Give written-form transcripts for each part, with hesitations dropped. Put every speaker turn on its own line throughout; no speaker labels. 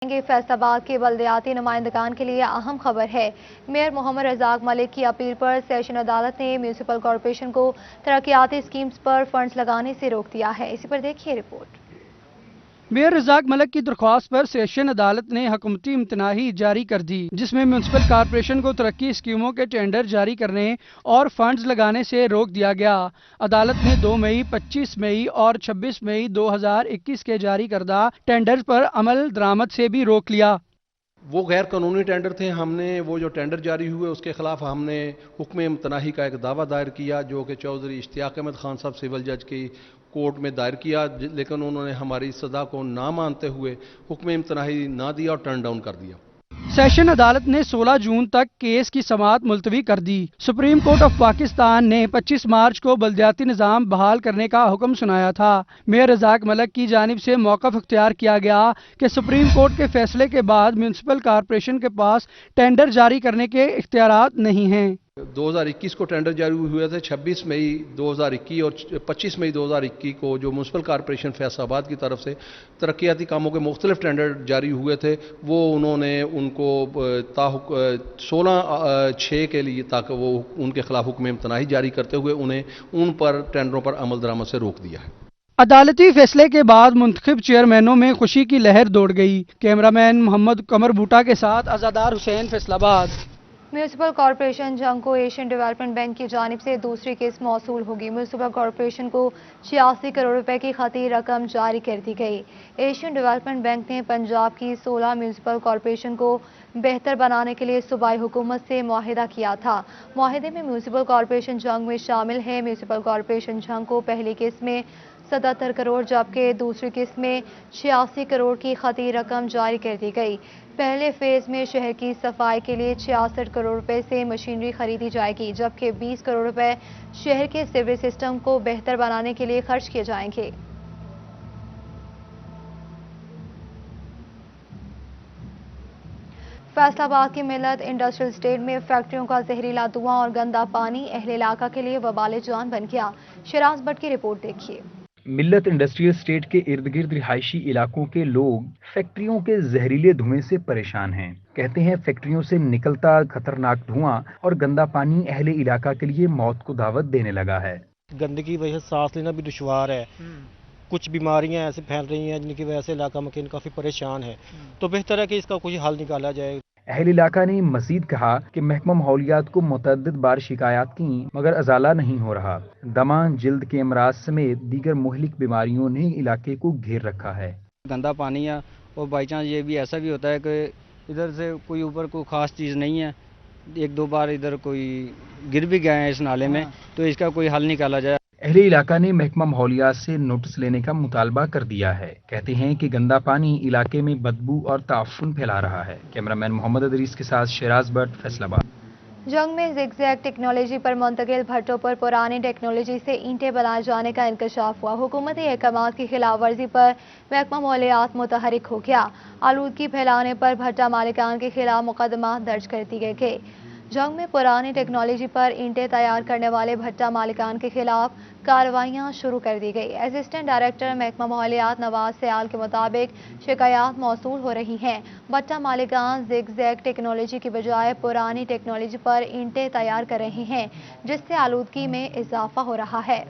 فیصل آباد کے بلدیاتی نمائندگان کے لیے اہم خبر ہے۔ میئر محمد رزاق ملک کی اپیل پر سیشن عدالت نے میونسپل کارپوریشن کو ترقیاتی اسکیمز پر فنڈز لگانے سے روک دیا ہے۔ اسی پر دیکھیے رپورٹ۔
میئر رزاق ملک کی درخواست پر سیشن عدالت نے حکومتی امتناعی جاری کر دی، جس میں میونسپل کارپوریشن کو ترقی اسکیموں کے ٹینڈر جاری کرنے اور فنڈز لگانے سے روک دیا گیا۔ عدالت نے 2 مئی، 25 مئی اور 26 مئی 2021 کے جاری کردہ ٹینڈر پر عمل درآمد سے بھی روک لیا۔
وہ غیر قانونی ٹینڈر تھے۔ ہم نے وہ جو ٹینڈر جاری ہوئے اس کے خلاف ہم نے حکم امتناعی کا ایک دعویٰ دائر کیا، جو کہ چودھری اشتیاق احمد خان صاحب سول جج کی کورٹ میں دائر کیا، لیکن انہوں نے ہماری سزا کو نہ مانتے ہوئے حکم امتناعی نہ دیا اور ٹرن ڈاؤن کر دیا۔
سیشن عدالت نے 16 جون تک کیس کی سماعت ملتوی کر دی۔ سپریم کورٹ آف پاکستان نے 25 مارچ کو بلدیاتی نظام بحال کرنے کا حکم سنایا تھا۔ میئر رزاق ملک کی جانب سے موقف اختیار کیا گیا کہ سپریم کورٹ کے فیصلے کے بعد میونسپل کارپوریشن کے پاس ٹینڈر جاری کرنے کے اختیارات نہیں ہیں۔
2021 کو ٹینڈر جاری ہوئے تھے۔ 26 مئی 2021 اور 25 مئی 2021 کو جو میونسپل کارپوریشن فیصل آباد کی طرف سے ترقیاتی کاموں کے مختلف ٹینڈر جاری ہوئے تھے، وہ انہوں نے ان کو 16/6 کے لیے تاکہ وہ ان کے خلاف حکم امتناعی جاری کرتے ہوئے انہیں ان پر ٹینڈروں پر عمل درآمد سے روک دیا ہے۔
عدالتی فیصلے کے بعد منتخب چیئرمینوں میں خوشی کی لہر دوڑ گئی۔ کیمرہ مین محمد قمر بوٹا کے ساتھ آزادار حسین، فیصل آباد۔
میونسپل کارپوریشن جنگ کو ایشین ڈیولپمنٹ بینک کی جانب سے دوسری قسط موصول ہوگی۔ میونسپل کارپوریشن کو 86 کروڑ روپے کی خطی رقم جاری کر دی گئی۔ ایشین ڈیولپمنٹ بینک نے پنجاب کی 16 میونسپل کارپوریشن کو بہتر بنانے کے لیے صوبائی حکومت سے معاہدہ کیا تھا۔ معاہدے میں میونسپل کارپوریشن جنگ میں شامل ہے۔ میونسپل کارپوریشن جنگ کو پہلی قسط میں 77 کروڑ جبکہ دوسری قسط میں 86 کروڑ کی خطی رقم جاری کر دی گئی۔ پہلے فیز میں شہر کی صفائی کے لیے 66 کروڑ روپے سے مشینری خریدی جائے گی، جبکہ 20 کروڑ روپے شہر کے سیوریج سسٹم کو بہتر بنانے کے لیے خرچ کیے جائیں گے۔ فیصل آباد کی ملت انڈسٹریل اسٹیٹ میں فیکٹریوں کا زہریلا دھواں اور گندا پانی اہل علاقہ کے لیے وبال جان بن گیا۔ شراز بٹ کی رپورٹ دیکھیے۔
ملت انڈسٹریل اسٹیٹ کے ارد گرد رہائشی علاقوں کے لوگ فیکٹریوں کے زہریلے دھوئیں سے پریشان ہیں۔ کہتے ہیں فیکٹریوں سے نکلتا خطرناک دھواں اور گندا پانی اہل علاقہ کے لیے موت کو دعوت دینے لگا ہے۔
گندگی وجہ سے سانس لینا بھی دشوار ہے۔ کچھ بیماریاں ایسے پھیل رہی ہیں جن کی وجہ سے علاقہ مکین کافی پریشان ہے، تو بہتر ہے کہ اس کا کوئی حل نکالا جائے۔
اہل علاقہ نے مزید کہا کہ محکمہ ماحولیات کو متعدد بار شکایات کی مگر ازالہ نہیں ہو رہا۔ دمہ، جلد کے امراض سمیت دیگر مہلک بیماریوں نے علاقے کو گھیر رکھا ہے۔
گندا پانی ہے اور بائی چانس یہ بھی ایسا بھی ہوتا ہے کہ ادھر سے کوئی اوپر کوئی خاص چیز نہیں ہے، 1-2 بار ادھر کوئی گر بھی گئے ہیں اس نالے میں، تو اس کا کوئی حل نکالا جائے۔
اہل علاقہ نے محکمہ ماحولیات سے نوٹس لینے کا مطالبہ کر دیا ہے۔ کہتے ہیں کہ گندا پانی علاقے میں بدبو اور تعفن پھیلا رہا ہے۔ کیمرہ مین محمد ادریس کے ساتھ شراز بٹ، فیصل آباد۔
جنگ میں زگ زیگ ٹیکنالوجی پر منتقل بھٹوں پر پرانی ٹیکنالوجی سے اینٹیں بنائے جانے کا انکشاف ہوا۔ حکومتی احکامات کی خلاف ورزی پر محکمہ ماحولیات متحرک ہو گیا۔ آلودگی پھیلانے پر بھٹا مالکان کے خلاف مقدمات درج کر دیے گئے۔ جنگ میں پرانی ٹیکنالوجی پر اینٹیں تیار کرنے والے بھٹا مالکان کے خلاف کارروائیاں شروع کر دی گئی۔ اسسٹنٹ ڈائریکٹر محکمہ ماحولیات نواز سیال کے مطابق شکایات موصول ہو رہی ہیں۔ بھٹا مالکان زگ زیگ ٹیکنالوجی کی بجائے پرانی ٹیکنالوجی پر اینٹیں تیار کر رہے ہیں، جس سے آلودگی میں اضافہ ہو رہا ہے۔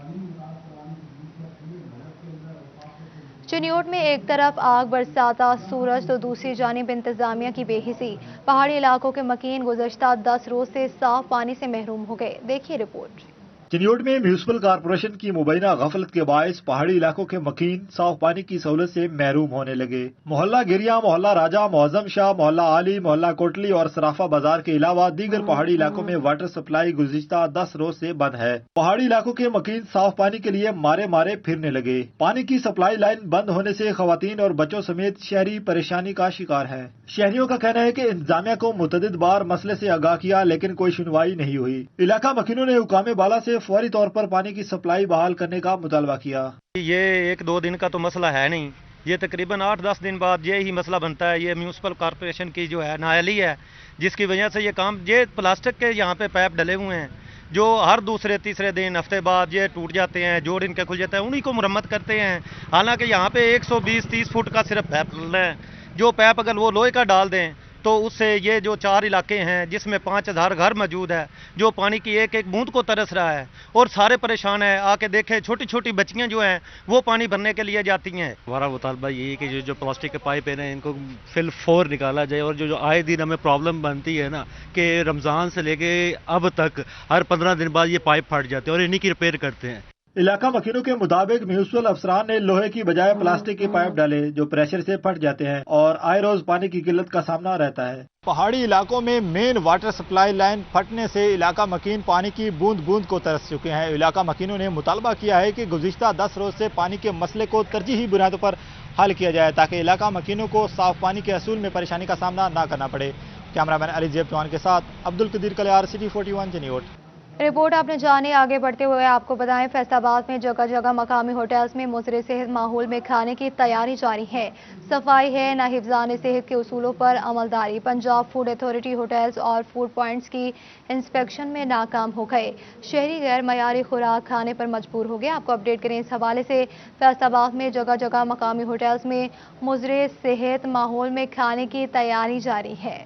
چنیوٹ میں ایک طرف آگ برساتا سورج تو دوسری جانب انتظامیہ کی بے حسی۔ پہاڑی علاقوں کے مکین گزشتہ 10 روز سے صاف پانی سے محروم ہو گئے۔ دیکھیے رپورٹ۔
چنیوٹ میں میونسپل کارپوریشن کی مبینہ غفلت کے باعث پہاڑی علاقوں کے مکین صاف پانی کی سہولت سے محروم ہونے لگے۔ محلہ گریا، محلہ راجہ، معظم شاہ، محلہ عالی، محلہ کوٹلی اور صرافہ بازار کے علاوہ دیگر پہاڑی علاقوں میں واٹر سپلائی گزشتہ 10 روز سے بند ہے۔ پہاڑی علاقوں کے مکین صاف پانی کے لیے مارے مارے پھرنے لگے۔ پانی کی سپلائی لائن بند ہونے سے خواتین اور بچوں سمیت شہری پریشانی کا شکار ہیں۔ شہریوں کا کہنا ہے کہ انتظامیہ کو متعدد بار مسئلے سے آگاہ کیا لیکن کوئی سنوائی نہیں ہوئی۔ علاقہ مکینوں نے حکام بالا سے فوری طور پر پانی کی سپلائی بحال کرنے کا مطالبہ کیا۔
یہ 1-2 دن کا تو مسئلہ ہے نہیں، یہ تقریباً 8-10 دن بعد یہی مسئلہ بنتا ہے۔ یہ میونسپل کارپوریشن کی جو ہے نااہلی ہے، جس کی وجہ سے یہ کام، یہ پلاسٹک کے یہاں پہ پائپ ڈلے ہوئے ہیں جو ہر دوسرے تیسرے دن ہفتے بعد یہ ٹوٹ جاتے ہیں، جوڑ ان کے کھل جاتے ہیں، انہی کو مرمت کرتے ہیں۔ حالانکہ یہاں پہ 120-30 فٹ کا صرف پائپ ڈلنا ہے، जो पैप अगर वो लोहे का डाल दें तो उससे ये जो 4 इलाके हैं जिसमें 5000 घर मौजूद है, जो पानी की एक एक बूंद को तरस रहा है और सारे परेशान हैं। आके देखें, छोटी छोटी बच्चियां जो हैं वो पानी भरने के लिए जाती हैं।
हमारा मुतालबा यही है कि जो प्लास्टिक के पाइप है इनको फिल फोर निकाला जाए, और जो आए दिन हमें प्रॉब्लम बनती है ना कि रमज़ान से लेके अब तक हर 15 दिन बाद ये पाइप फट जाते हैं और इन्हीं की रिपेयर करते हैं।
इलाका मकीनों के मुताबिक म्यूनिसिपल अफसरान ने लोहे की बजाय प्लास्टिक के पाइप डाले जो प्रेशर से फट जाते हैं और आए रोज पानी की किल्लत का सामना रहता है। पहाड़ी इलाकों में मेन वाटर सप्लाई लाइन फटने से इलाका मकीन पानी की बूंद बूंद को तरस चुके हैं। इलाका मकीनों ने मुतालबा किया है कि गुज़िश्ता 10 रोज से पानी के मसले को तरजीही बुनियादों पर हल किया जाए ताकि इलाका मकीनों को साफ पानी के असूल में परेशानी का सामना न करना पड़े। कैमरामैन अली जेब चौहान के साथ अब्दुल कदीर कलियार, सिटी 41 जनीओट।
रिपोर्ट आपने जानी। आगे बढ़ते हुए आपको बताएं, फैसलाबाद में जगह जगह मकामी होटल्स में मुज़र सेहत माहौल में खाने की तैयारी जारी है। सफाई है न हिफ्ज़ान सेहत के उसूलों पर अमलदारी। पंजाब फूड अथॉरिटी होटल्स और फूड पॉइंट्स की इंस्पेक्शन में नाकाम हो गए। शहरी गैर मयारी खुराक खाने पर मजबूर हो गए। आपको अपडेट करें इस हवाले से। फैसलाबाद में जगह जगह मकामी होटल्स में मुज़र सेहत माहौल में खाने की तैयारी जारी है।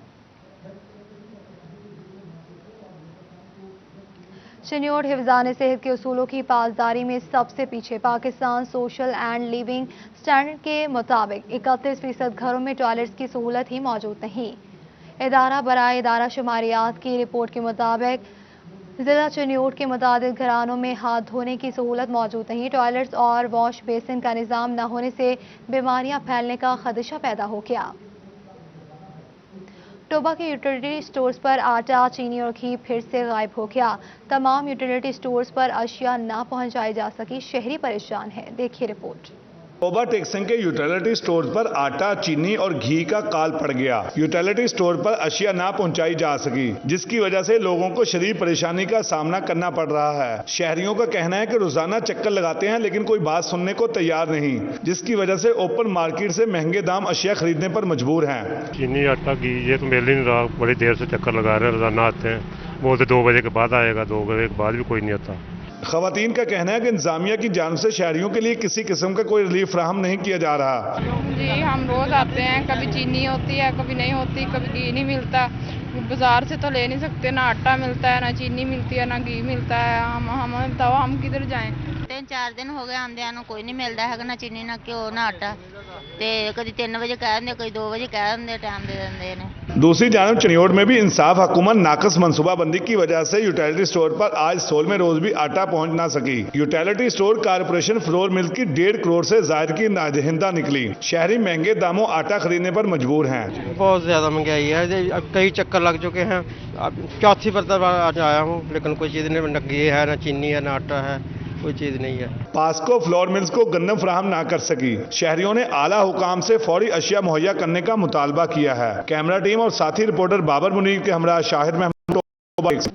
चिन्योट हिफ्ज़ान सेहत के उसूलों की पासदारी में सबसे पीछे। Pakistan social and living standard के मुताबिक 31% घरों में टॉयलेट्स की सहूलत ही मौजूद नहीं। इदारा बराए इदारा शुमारियात की रिपोर्ट के मुताबिक जिला चिन्योट के मुताबिक घरानों में हाथ धोने की सहूलत मौजूद नहीं। टॉयलेट्स और वॉश बेसिन का निज़ाम न होने से बीमारियां फैलने का खदशा पैदा हो गया। टोबा के यूटिलिटी स्टोर्स पर आटा, चीनी और घी फिर से गायब हो गया। तमाम यूटिलिटी स्टोर्स पर अशिया ना पहुंचाई जा सकी, शहरी परेशान है। देखिए रिपोर्ट।
टोबा टेक्सन के यूटिलिटी स्टोर पर आटा, चीनी और घी का काल पड़ गया। यूटिलिटी स्टोर पर अशिया ना पहुंचाई जा सकी, जिसकी वजह से लोगों को शदीद परेशानी का सामना करना पड़ रहा है। शहरियों का कहना है कि रोजाना चक्कर लगाते हैं लेकिन कोई बात सुनने को तैयार नहीं, जिसकी वजह से ओपन मार्केट से महंगे दाम अशिया खरीदने पर मजबूर हैं।
चीनी, आटा, घी ये तो मिल ही नहीं रहा। बड़ी देर से चक्कर लगा रहे हैं, रोजाना आते हैं, बोलते 2 बजे के बाद आएगा, 2 बजे के बाद भी कोई नहीं आता।
खवातीन का कहना है कि इंतजामिया की जानिब से शहरियों के लिए किसी किस्म का कोई रिलीफ फराहम नहीं किया जा रहा।
जी हम रोज आते हैं, कभी चीनी होती है, कभी नहीं होती, कभी घी नहीं मिलता। बाजार से तो ले नहीं सकते, ना आटा मिलता है, ना चीनी मिलती है, ना घी मिलता है। हम बताओ हम किधर जाएं।
3-4 दिन हो गए आंदियां ਨੂੰ ਕੋਈ ਨਹੀਂ ਮਿਲਦਾ ਹੈਗਾ, ਨਾ ਚੀਨੀ ਨਾ ਘਿਓ ਨਾ ਆਟਾ। ਤੇ ਕਦੀ 3 ਵਜੇ ਕਹਿ ਦਿੰਦੇ, ਕਦੀ 2 ਵਜੇ ਕਹਿ ਦਿੰਦੇ, टाइम दे ਦਿੰਦੇ ਨੇ।
दूसरी जानब चिन्योट में भी इंसाफ हुकूमत नाकस मनसूबाबंदी की वजह से यूटिलिटी स्टोर पर आज 16वें रोज भी आटा पहुंच ना सकी। Utility store corporation flour mill की 1.5 करोड़ से जायद की नादहिंदा निकली। शहरी महंगे दामों आटा खरीदने पर मजबूर हैं।
बहुत ज्यादा महंगाई है, कई चक्कर लग चुके हैं। अब चौथी पर आज आया हूँ लेकिन कोई चीज नहीं, न घी है, न चीनी है, न आटा है, कोई चीज नहीं है।
पास्को फ्लोर मिल्स को गंदम फराहम ना कर सकी। शहरियों ने आला हुकाम से फौरी अशिया मुहैया करने का मुतालबा किया है। कैमरा टीम और साथी रिपोर्टर बाबर मुनीर के हमरा शाहिद महमूद।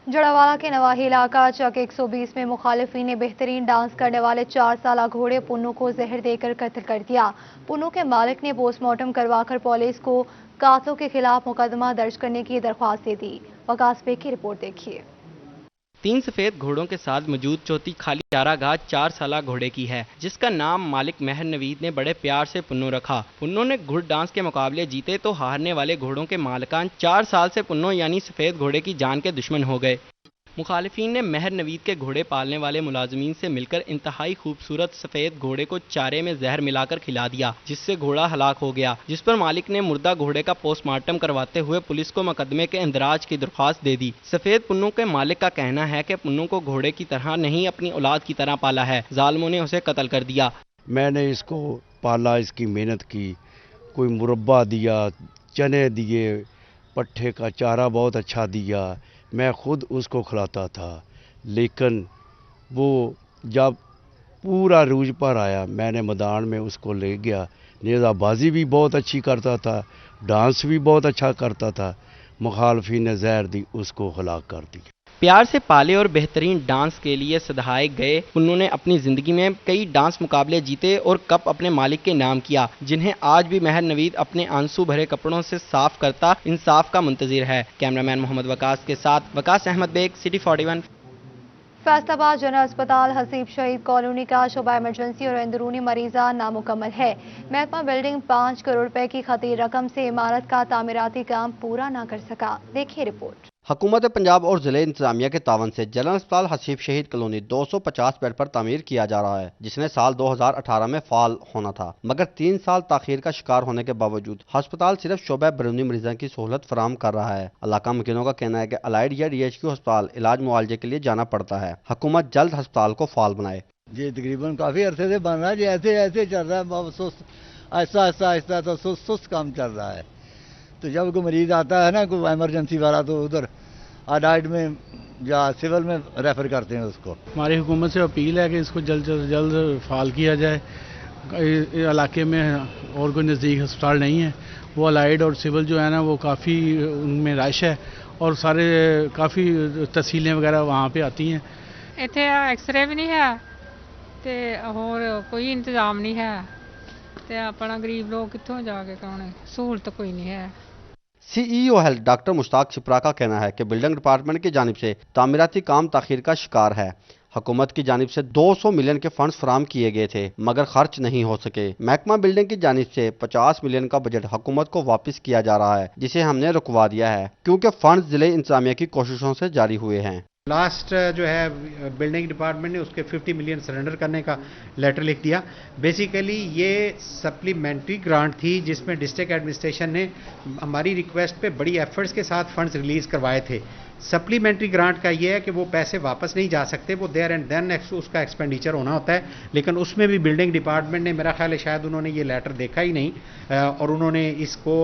जड़ावाला के नवाही इलाका चक 120 में मुखालिफिन ने बेहतरीन डांस करने वाले 4 साला घोड़े पुन्नू को जहर देकर कत्ल कर दिया। पुन्नू के मालिक ने पोस्टमार्टम करवाकर पुलिस को कातलों के खिलाफ मुकदमा दर्ज करने की दरख्वास्त दे दी। वकास बेग की रिपोर्ट देखिए।
3 सफेद घोड़ों के साथ मौजूद चौथी खाली चारागाह 4 साला घोड़े की है, जिसका नाम मालिक महर नवीद ने बड़े प्यार से पुन्नू रखा। पुन्नू ने घुड़ डांस के मुकाबले जीते तो हारने वाले घोड़ों के मालिकान 4 साल से पुन्नू यानी सफेद घोड़े की जान के दुश्मन हो गए। मुखालिफिन ने महर नवीद के घोड़े पालने वाले मुलाजमीन से मिलकर इंतहाई खूबसूरत सफेद घोड़े को चारे में जहर मिलाकर खिला दिया, जिससे घोड़ा हलाक हो गया, जिस पर मालिक ने मुर्दा घोड़े का पोस्टमार्टम करवाते हुए पुलिस को मुकदमे के इंदराज की दरख्वास्त दे दी। सफेद पुन्नू के मालिक का कहना है कि पुन्नू को घोड़े की तरह नहीं अपनी औलाद की तरह पाला है, जालिमों ने उसे कत्ल कर दिया।
मैंने इसको पाला, इसकी मेहनत की, कोई मुरब्बा दिया, चने दिए, पट्ठे का चारा बहुत अच्छा दिया, मैं खुद उसको खिलाता था। लेकिन वो जब पूरा रूज पर आया, मैंने मैदान में उसको ले गया। नेज़ाबाजी भी बहुत अच्छी करता था, डांस भी बहुत अच्छा करता था। मुखालफी ने जहर दी, उसको हलाक कर दिया।
प्यार से पाले और बेहतरीन डांस के लिए सधाए गए पुन्नू ने अपनी जिंदगी में कई डांस मुकाबले जीते और कप अपने मालिक के नाम किया, जिन्हें आज भी महर नवीद अपने आंसू भरे कपड़ों से साफ करता इंसाफ का मुंतजिर है। कैमरामैन मोहम्मद वकास के साथ वकास अहमद बेग, सिटी 41।
फैसलाबाद जनरल अस्पताल हसीब शहीद कॉलोनी का शोबा इमरजेंसी और अंदरूनी मरीजा नामुकम्मल है। महकमा बिल्डिंग 5 करोड़ रुपए की खती रकम से इमारत का तामीराती काम पूरा न कर सका। देखिए रिपोर्ट।
हुकूमत पंजाब और जिले इंतजामिया के तावन से जनरल अस्पताल हसीब शहीद कॉलोनी 250 बेड पर तामीर किया जा रहा है, जिसने साल 2018 में फाल होना था, मगर 3 साल ताखीर का शिकार होने के बावजूद अस्पताल सिर्फ शोबा बैरूनी मरीजों की सहूलत फराहम कर रहा है। इलाका मुकीनों का कहना है कि अलाइड या DHQ अस्पताल इलाज मुआवजे के लिए जाना पड़ता है। हुकूमत जल्द अस्पताल को फाल बनाए।
ये तकरीबन काफी अरसे से बन रहा है, जी ऐसे ऐसे चल रहा है, आहिस्ता आहिस्ता आहिस्ता तो सुस्त काम चल रहा है। तो जब कोई मरीज आता है ना, कोई इमरजेंसी वाला, तो उधर अडाइड में या सिविल में रेफर करते हैं उसको।
हमारी हुकूमत से अपील है कि इसको जल्द से जल्द फाल किया जाए। इलाके में और कोई नज़दीक अस्पताल नहीं है, वो अलाइड और सिविल जो है ना, वो काफ़ी उनमें रश है और सारे काफ़ी तहसीलें वगैरह वहाँ पे आती हैं।
इत्थे एक्सरे भी नहीं है ते होर कोई इंतजाम नहीं है ते अपना गरीब लोग कित्थों जाके कराने, सहूलत कोई नहीं है।
CEO health doctor Mushtaq Shipra का कहना है कि बिल्डिंग डिपार्टमेंट की जानिब से तामीराती काम ताखीर का शिकार है। हुकूमत की जानिब से 200 मिलियन के फंड्स फराम किए गए थे, मगर खर्च नहीं हो सके। महकमा बिल्डिंग की जानिब से 50 मिलियन का बजट हुकूमत को वापस किया जा रहा है, जिसे हमने रुकवा दिया है क्योंकि फंड्स जिले इंतजामिया की कोशिशों से जारी हुए हैं।
लास्ट जो है बिल्डिंग डिपार्टमेंट ने उसके 50 मिलियन सरेंडर करने का लेटर लिख दिया। बेसिकली ये सप्लीमेंट्री ग्रांट थी, जिसमें डिस्ट्रिक्ट एडमिनिस्ट्रेशन ने हमारी रिक्वेस्ट पे बड़ी एफर्ट्स के साथ फंड्स रिलीज करवाए थे। सप्लीमेंट्री ग्रांट का ये है कि वो पैसे वापस नहीं जा सकते, वो देयर एंड देन उसका एक्सपेंडिचर होना होता है। लेकिन उसमें भी बिल्डिंग डिपार्टमेंट ने, मेरा ख्याल है शायद उन्होंने ये लेटर देखा ही नहीं और उन्होंने इसको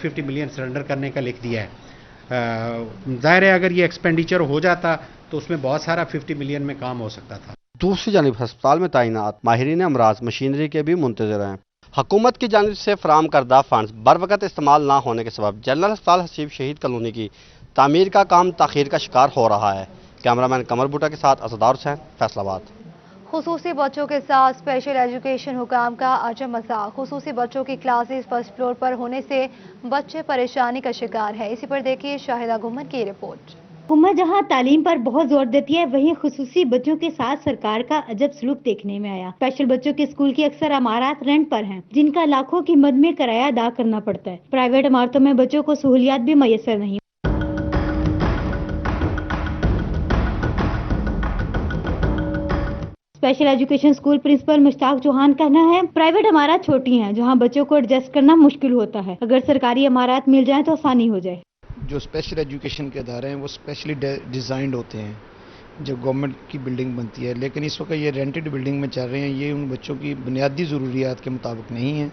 50 मिलियन सरेंडर करने का लिख दिया है। जाहिर है अगर ये एक्सपेंडिचर हो जाता तो उसमें बहुत सारा 50 मिलियन में काम हो सकता था।
दूसरी जानिब अस्पताल में तैनात माहिरीन अमराज मशीनरी के भी मुंतजर हैं। हुकूमत की जानिब से फराम करदा फंड्स बर वक़्त इस्तेमाल ना होने के सबब जनरल अस्पताल हसीब शहीद कॉलोनी की तामीर का काम ताखीर का शिकार हो रहा है। कैमरामैन कमर बूटा के साथ असदार हुसैन, फैसलाबाद।
खुसूसी बच्चों के साथ स्पेशल एजुकेशन हुकाम का अजब मजाक। खुसूसी बच्चों की क्लासेस फर्स्ट फ्लोर पर होने से बच्चे परेशानी का शिकार है। इसी पर देखिए शाहिदा गुमन की रिपोर्ट।
हुकूमत जहां तालीम पर बहुत जोर देती है, वहीं खुसूसी बच्चों के साथ सरकार का अजब सलूक देखने में आया। स्पेशल बच्चों के स्कूल की अक्सर इमारत रेंट पर हैं, जिनका लाखों की मद में किराया अदा करना पड़ता है। प्राइवेट इमारतों में बच्चों को सहूलियात भी मैसर नहीं। Special education school principal Mushtaq Chauhan का कहना है, प्राइवेट इमारत छोटी हैं, जहां बच्चों को एडजस्ट करना मुश्किल होता है। अगर सरकारी इमारत मिल जाए तो आसानी हो जाए।
जो स्पेशल एजुकेशन के अदारे हैं वो स्पेशली डिज़ाइंड होते हैं जब गवर्नमेंट की बिल्डिंग बनती है, लेकिन इस वक्त ये रेंटेड बिल्डिंग में चल रहे हैं। ये उन बच्चों की बुनियादी ज़रूरियात के मुताबिक नहीं है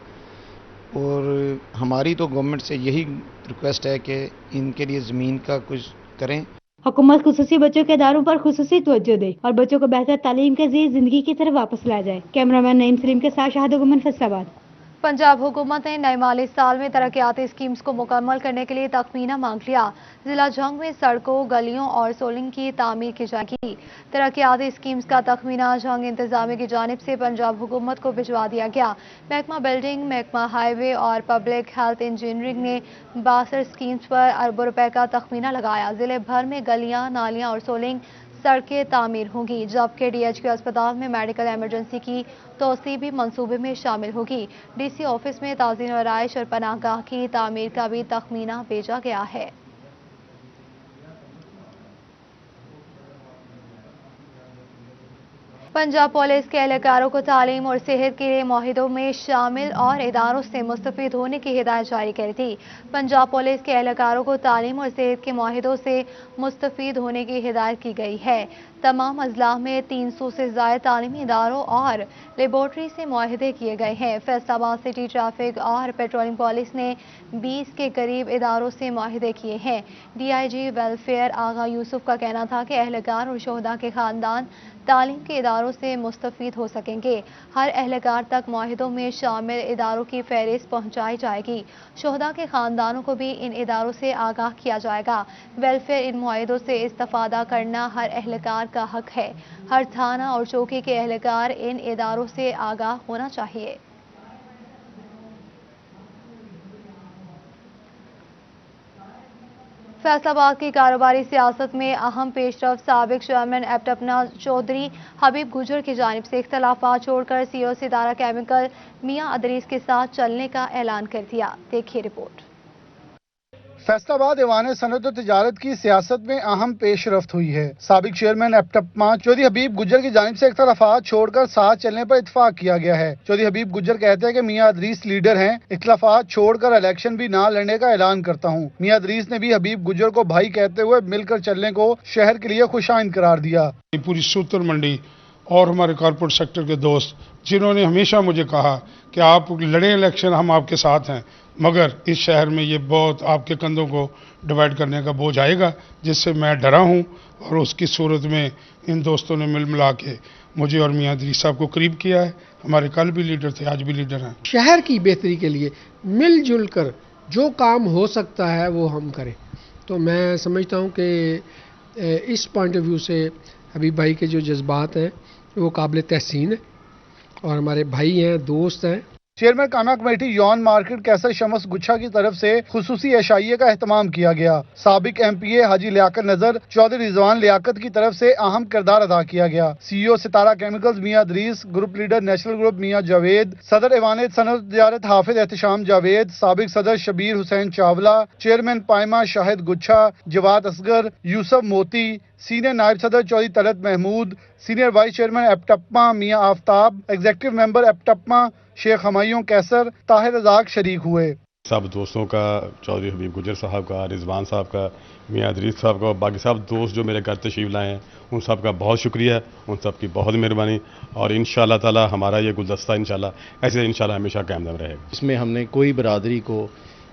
और हमारी तो गवर्नमेंट से यही रिक्वेस्ट है कि इनके लिए ज़मीन का कुछ करें।
हुकूमत खुसूसी बच्चों के इदारों पर खुसूसी तवज्जो दे और बच्चों को बेहतर तालीम के ज़रिए जिंदगी की तरफ वापस ला जाए। कैमरामैन नईम सलीम के साथ शाहिद गुमन, फैसलाबाद।
पंजाब हुकूमत ने नए माली साल में तरक्याती स्कीम्स को मुकम्मल करने के लिए तखमीना मांग लिया। जिला जंग में सड़कों, गलियों और सोलिंग की तामीर की जाएगी। तरक्याती स्कीम्स का तखमीना जंग इंतजामिया की जानिब से पंजाब हुकूमत को भिजवा दिया गया। महकमा बिल्डिंग, महकमा हाईवे और पब्लिक हेल्थ इंजीनियरिंग ने 62 स्कीम्स पर अरबों रुपए का तखमीना लगाया। जिले भर में गलियां, नालियां और सोलिंग सड़कें तामीर होंगी, जबकि DHQ अस्पताल में मेडिकल इमरजेंसी की तोसी भी मंसूबे में शामिल होगी। DC ऑफिस में ताज़ीन आराइश और पनाहगाह की तामीर का भी तखमीना भेजा गया है। पंजाब पुलिस के एहलकारों को तालीम और सेहत के लिए मुआहिदों में शामिल और इदारों से मुस्तफीद होने की हिदायत जारी करी थी। पंजाब पुलिस के एहलकारों को तालीम और सेहत के मुआहिदों से मुस्तफीद होने की हिदायत की गई है। तमाम अजला में 300 से ज़्यादा तालीमी इदारों और लेबॉर्ट्री से मुआहिदे किए गए हैं। फैसलाबाद सिटी ट्रैफिक और पेट्रोलिंग पुलिस ने 20 के करीब इदारों से मुआहिदे किए हैं। DIG वेलफेयर आगा यूसुफ का कहना था कि एहलकार और शोहदा के खानदान तालीम के इदारों से मुस्तफीद हो सकेंगे। हर एहलकार तक मुआहिदों में शामिल इदारों की फहरिस्त पहुंचाई जाएगी। शोहदा के खानदानों को भी इन इदारों से आगाह किया जाएगा। वेलफेयर इन मुआहिदों से इस्तिफादा करना हर एहलकार का हक है। हर थाना और चौकी के एहलकार इन इदारों से आगाह होना चाहिए। फैसलाबाद की कारोबारी सियासत में अहम पेशरफ्त साबिक चेयरमैन एप्टपना चौधरी हबीब गुजर की जानिब से इख्तलाफात छोड़कर सीईओ सितारा केमिकल मियां अदरीस के साथ चलने का ऐलान कर दिया। देखिए रिपोर्ट।
फैसलाबाद ऐवान सनत और तिजारत की सियासत में अहम पेशरफ्त हुई है। साबिक चेयरमैन एप्टपमा चौधरी हबीब गुजर की जानिब से इख्तलाफात छोड़कर साथ चलने पर इत्तेफाक किया गया है। चौधरी हबीब गुजर कहते हैं कि मियां अदरीस लीडर हैं, इख्तलाफात छोड़कर इलेक्शन भी ना लड़ने का ऐलान करता हूँ। मियां अदरीस ने भी हबीब गुजर को भाई कहते हुए मिलकर चलने को शहर के लिए खुशाइन करार दिया।
पूरी सूत्र मंडी और हमारे कॉर्पोरेट सेक्टर के दोस्त जिन्होंने हमेशा मुझे कहा कि आप लड़े इलेक्शन, हम आपके साथ हैं, मगर इस शहर में ये बहुत आपके कंधों को डिवाइड करने का बोझ आएगा, जिससे मैं डरा हूं। और उसकी सूरत में इन दोस्तों ने मिल मिला के मुझे और मियां अदरीस साहब को करीब किया है। हमारे कल भी लीडर थे, आज भी लीडर हैं।
शहर की बेहतरी के लिए मिलजुल कर जो काम हो सकता है वो हम करें। तो मैं समझता हूँ कि इस पॉइंट ऑफ व्यू से हबीब भाई के जो जज्बात हैं वो काबिल तहसीन है और हमारे भाई हैं, दोस्त हैं।
चेयरमैन काना कमेटी यौन मार्केट कैसर शमस गुच्छा की तरफ से खुसूसी एशाइये का एहतमाम किया गया। साबिक MPA हाजी लियाकत नजर चौधरी रिजवान लियाकत की तरफ से अहम किरदार अदा किया गया। CEO Sitara Chemicals Mian Idrees, group leader national group Mian Javed, सदर ऐवान सनत तिजारत हाफिज एहतशाम जावेद, साबिक सदर शबीर हुसैन चावला, चेयरमैन पायमा शाहिद गुच्छा, जवाद असगर, यूसुफ मोती, सीनियर नायब सदर Chaudhry Talat Mahmood, senior vice chairman एप्टपमा मियां आफ्ताब, एग्जीक्यूटिव मेंबर एप्टपमा शेख हमायूं कैसर, ताहिर रज़ाक शरीक हुए।
सब दोस्तों का, चौधरी हबीब गुजर साहब का, रिजवान साहब का, मियां अदरीस साहब का और बाकी सब दोस्त जो मेरे घर तशरीफ लाए हैं, उन सब का बहुत शुक्रिया, उन सब की बहुत मेहरबानी। और इंशाल्लाह ताला हमारा ये गुलदस्ता इंशाल्लाह ऐसे इंशाल्लाह हमेशा कायम रहेगा।
इसमें हमने कोई बरादरी को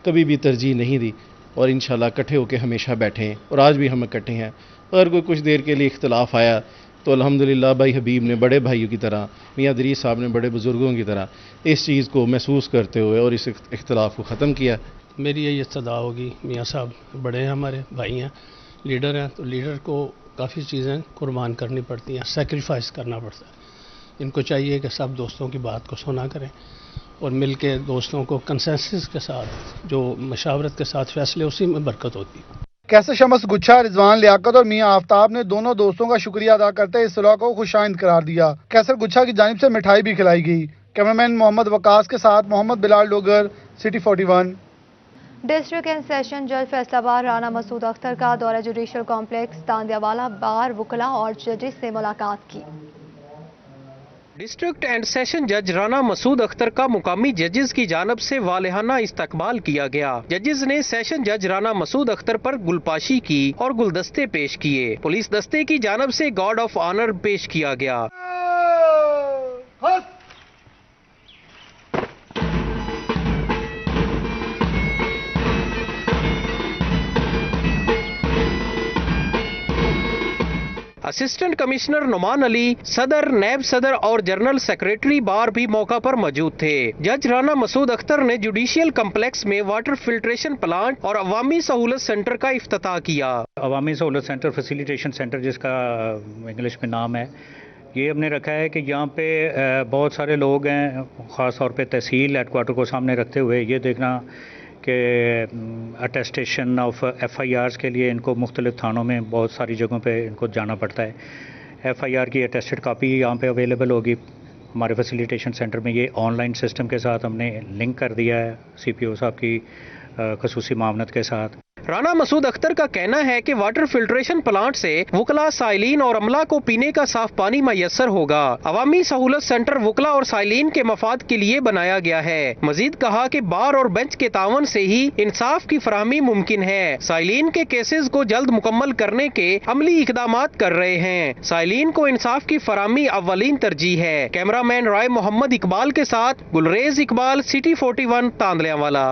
कभी भी तरजीह नहीं दी और इंशाल्लाह इकट्ठे होकर हमेशा बैठे हैं और आज भी हम इकट्ठे हैं। अगर कोई कुछ देर के लिए इख्तलाफ आया तो अल्हम्दुलिल्लाह भाई हबीब ने बड़े भाइयों की तरह, मियां अदरीस साहब ने बड़े बुजुर्गों की तरह इस चीज़ को महसूस करते हुए और इस इख्तलाफ को ख़त्म किया।
मेरी यही इस्तदा होगी, मियां साहब बड़े हैं, हमारे भाई हैं, लीडर हैं, तो लीडर को काफ़ी चीज़ें कुर्बान करनी पड़ती हैं, सेक्रीफाइस करना पड़ता है। इनको चाहिए कि सब दोस्तों की बात को सुना करें और मिल के दोस्तों को कंसेंसस के साथ, जो मशावरत के साथ फैसले, उसी में बरकत होती है।
कैसर शमस गुच्छा, रिजवान लियाकत और मियां आफ्ताब ने दोनों दोस्तों का शुक्रिया अदा करते इस सुलह को खुशाइन करार दिया। कैसर गुच्छा की जानिब से मिठाई भी खिलाई गई। कैमरामैन मोहम्मद वकास के साथ Mohammad Bilal Dogar, city 41।
District and session जज फैसलाबाद राना मसूद अख्तर का दौरा जुडिशल कॉम्प्लेक्स तांदियावाला बार वकला और जजेस से मुलाकात की।
डिस्ट्रिक्ट एंड सेशन जज राना मसूद अख्तर का मुकामी जजेस की जानब से वालेहाना इस्तकबाल किया गया। जजेस ने सेशन जज राना मसूद अख्तर पर गुलपाशी की और गुलदस्ते पेश किए। पुलिस दस्ते की जानब से गार्ड ऑफ ऑनर पेश किया गया। असिस्टेंट कमिश्नर नुमान अली, सदर, नैब सदर और जनरल सेक्रेटरी बार भी मौका पर मौजूद थे। जज राना मसूद अख्तर ने जुडिशियल कम्प्लेक्स में वाटर फिल्ट्रेशन प्लांट और अवामी सहूलत सेंटर का इफ्तिताह किया।
अवामी सहूलत सेंटर, फैसिलिटेशन सेंटर जिसका इंग्लिश में नाम है, ये हमने रखा है कि यहाँ पे बहुत सारे लोग हैं, ख़ास तौर पे तहसील हेडक्वार्टर को सामने रखते हुए ये देखना कि अटेस्टेशन ऑफ FIRs के लिए इनको मुख्तलिफ थानों में बहुत सारी जगहों पे इनको जाना पड़ता है। FIR की अटेस्टेड कापी यहाँ पे अवेलेबल होगी हमारे फैसिलिटेशन सेंटर में। ये ऑनलाइन सिस्टम के साथ हमने लिंक कर दिया है CPO साहब की खसूसी मामनत के साथ।
राना मसूद अख्तर का कहना है कि वाटर फिल्ट्रेशन प्लांट से वकला, साइलिन और अमला को पीने का साफ पानी मैसर होगा। अवामी सहूलत सेंटर वकला और साइलिन के मफाद के लिए बनाया गया है। मजीद कहा कि बार और बेंच के तावन से ही इंसाफ की फराहमी मुमकिन है। साइलिन के केसेस को जल्द मुकम्मल करने के अमली इकदामात कर रहे हैं। साइलिन को इंसाफ की फराहमी अव्वलीन तरजीह है। कैमरामैन राय मोहम्मद इकबाल के साथ गुलरेज इकबाल, सिटी 41 तांदलियावाला।